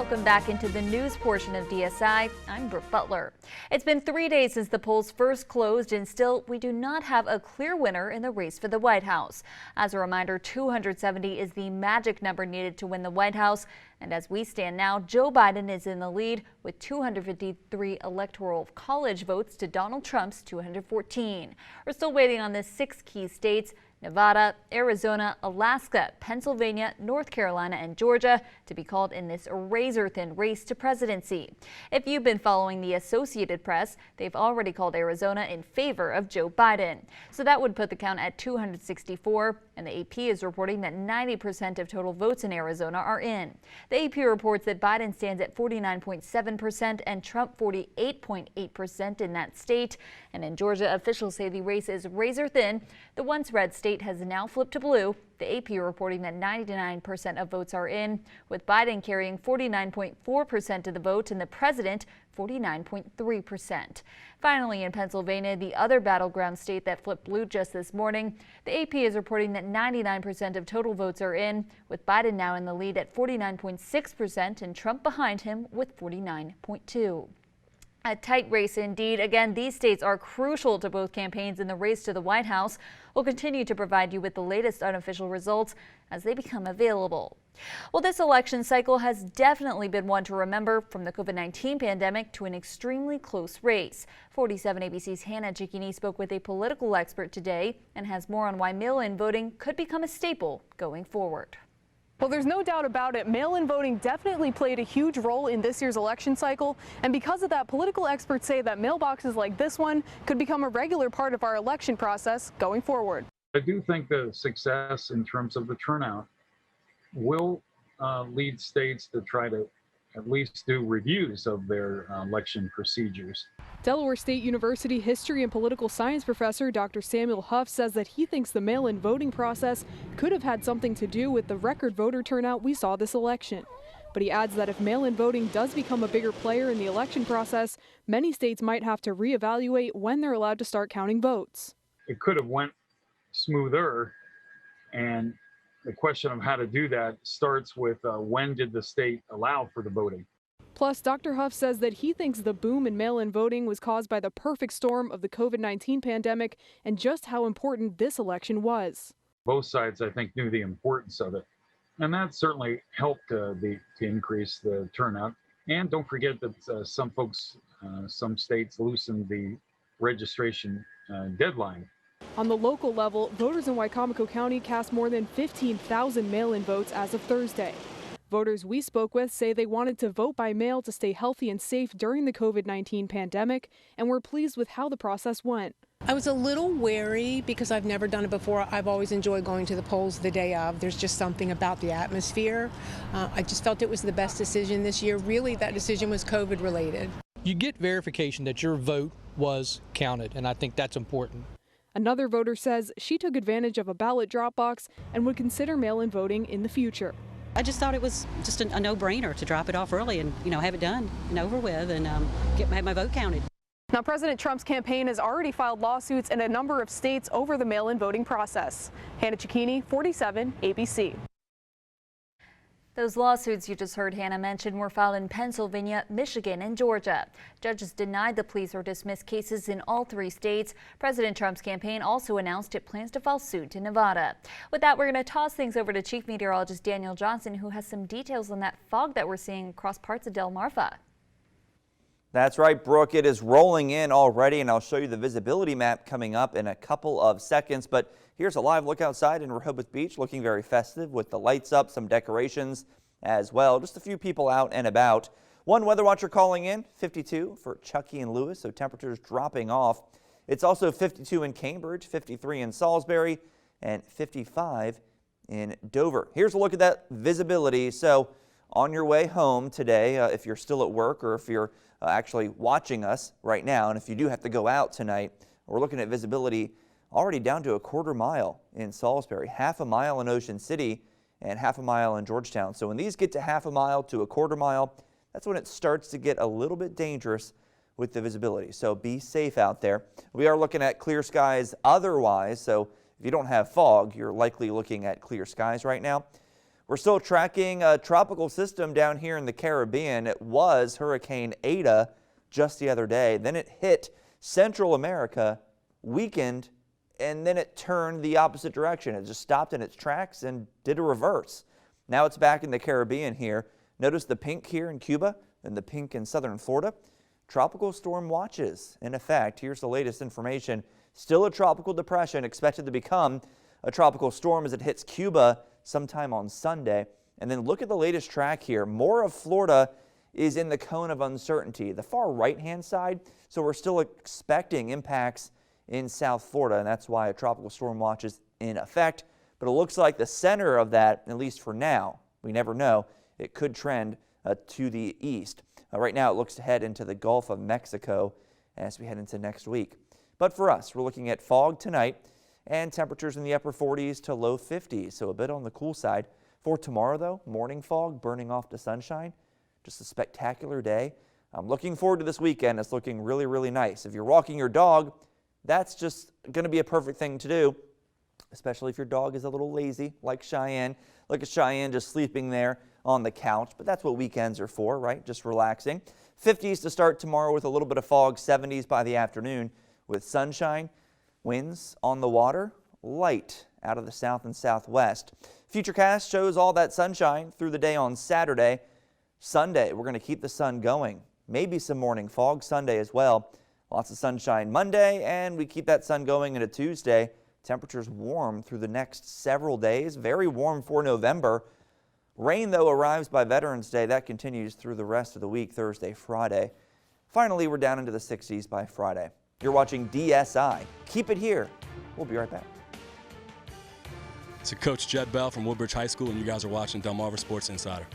Welcome back into the news portion of DSI. I'm Brooke Butler. It's been 3 days since the polls first closed, and still we do not have a clear winner in the race for the White House. As a reminder, 270 is the magic number needed to win the White House. And as we stand now, Joe Biden is in the lead with 253 electoral college votes to Donald Trump's 214. We're still waiting on the 6 key states: Nevada, Arizona, Alaska, Pennsylvania, North Carolina, and Georgia to be called in this razor-thin race to presidency. If you've been following the Associated Press, they've already called Arizona in favor of Joe Biden. So that would put the count at 264, and the AP is reporting that 90% of total votes in Arizona are in. The AP reports that Biden stands at 49.7% and Trump 48.8% in that state. And in Georgia, officials say the race is razor-thin. The once red state has now flipped to blue. The AP reporting that 99% of votes are in, with Biden carrying 49.4% of the vote and the president 49.3%. Finally, in Pennsylvania, the other battleground state that flipped blue just this morning, the AP is reporting that 99% of total votes are in, with Biden now in the lead at 49.6% and Trump behind him with 49.2%. A tight race indeed. Again, these states are crucial to both campaigns in the race to the White House. We'll continue to provide you with the latest unofficial results as they become available. Well, this election cycle has definitely been one to remember, from the COVID-19 pandemic to an extremely close race. 47 ABC's Hannah Cicchini spoke with a political expert today and has more on why mail-in voting could become a staple going forward. Well, there's no doubt about it. Mail-in voting definitely played a huge role in this year's election cycle. And because of that, political experts say that mailboxes like this one could become a regular part of our election process going forward. I do think the success in terms of the turnout will lead states to try to at least do reviews of their election procedures. Delaware State University history and political science professor Dr. Samuel Huff says that he thinks the mail-in voting process could have had something to do with the record voter turnout we saw this election. But he adds that if mail-in voting does become a bigger player in the election process, many states might have to reevaluate when they're allowed to start counting votes. It could have went smoother, and the question of how to do that starts with when did the state allow for the voting. Plus, Dr. Huff says that he thinks the boom in mail-in voting was caused by the perfect storm of the COVID-19 pandemic and just how important this election was. Both sides, I think, knew the importance of it, and that certainly helped to increase the turnout. And don't forget that some states loosened the registration deadline. On the local level, voters in Wicomico County cast more than 15,000 mail-in votes as of Thursday. Voters we spoke with say they wanted to vote by mail to stay healthy and safe during the COVID-19 pandemic and were pleased with how the process went. I was a little wary because I've never done it before. I've always enjoyed going to the polls the day of. There's just something about the atmosphere. I just felt it was the best decision this year. Really, that decision was COVID related. You get verification that your vote was counted, and I think that's important. Another voter says she took advantage of a ballot drop box and would consider mail-in voting in the future. I just thought it was just a no-brainer to drop it off early and, have it done and over with and have my vote counted. Now, President Trump's campaign has already filed lawsuits in a number of states over the mail-in voting process. Hannah Cicchini, 47 ABC. Those lawsuits you just heard Hannah mention were filed in Pennsylvania, Michigan, and Georgia. Judges denied the pleas or dismissed cases in all 3 states. President Trump's campaign also announced it plans to file suit in Nevada. With that, we're going to toss things over to Chief Meteorologist Daniel Johnson, who has some details on that fog that we're seeing across parts of Delmarva. That's right, Brooke. It is rolling in already, and I'll show you the visibility map coming up in a couple of seconds. But here's a live look outside in Rehoboth Beach, looking very festive with the lights up, some decorations as well. Just a few people out and about. One weather watcher calling in, 52 for Chucky and Lewis, so temperatures dropping off. It's also 52 in Cambridge, 53 in Salisbury, and 55 in Dover. Here's a look at that visibility. So on your way home today, if you're still at work or if you're actually watching us right now, and if you do have to go out tonight, we're looking at visibility already down to a quarter mile in Salisbury, half a mile in Ocean City, and half a mile in Georgetown. So when these get to half a mile to a quarter mile, that's when it starts to get a little bit dangerous with the visibility. So be safe out there. We are looking at clear skies otherwise, so if you don't have fog, you're likely looking at clear skies right now. We're still tracking a tropical system down here in the Caribbean. It was Hurricane Eta just the other day. Then it hit Central America, weakened, and then it turned the opposite direction. It just stopped in its tracks and did a reverse. Now it's back in the Caribbean here. Notice the pink here in Cuba and the pink in southern Florida. Tropical storm watches in effect. Here's the latest information. Still a tropical depression, expected to become a tropical storm as it hits Cuba sometime on Sunday. And then look at the latest track here. More of Florida is in the cone of uncertainty, the far right-hand side. So we're still expecting impacts in South Florida, and that's why a tropical storm watch is in effect. But it looks like the center of that, at least for now, we never know, it could trend to the east. Right now it looks to head into the Gulf of Mexico as we head into next week. But for us, we're looking at fog tonight and temperatures in the upper 40s to low 50s, so a bit on the cool side. For tomorrow, though, morning fog burning off to sunshine. Just a spectacular day. I'm looking forward to this weekend. It's looking really, really nice. If you're walking your dog, that's just going to be a perfect thing to do, especially if your dog is a little lazy like Cheyenne. Look at Cheyenne just sleeping there on the couch, but that's what weekends are for, right? Just relaxing. 50s to start tomorrow with a little bit of fog, 70s by the afternoon with sunshine. Winds on the water, light out of the south and southwest. Futurecast shows all that sunshine through the day on Saturday. Sunday, we're going to keep the sun going. Maybe some morning fog Sunday as well. Lots of sunshine Monday, and we keep that sun going into Tuesday. Temperatures warm through the next several days. Very warm for November. Rain, though, arrives by Veterans Day. That continues through the rest of the week, Thursday, Friday. Finally, we're down into the 60s by Friday. You're watching DSI. Keep it here. We'll be right back. It's Coach Jed Bell from Woodbridge High School, and you guys are watching Delmarva Sports Insider.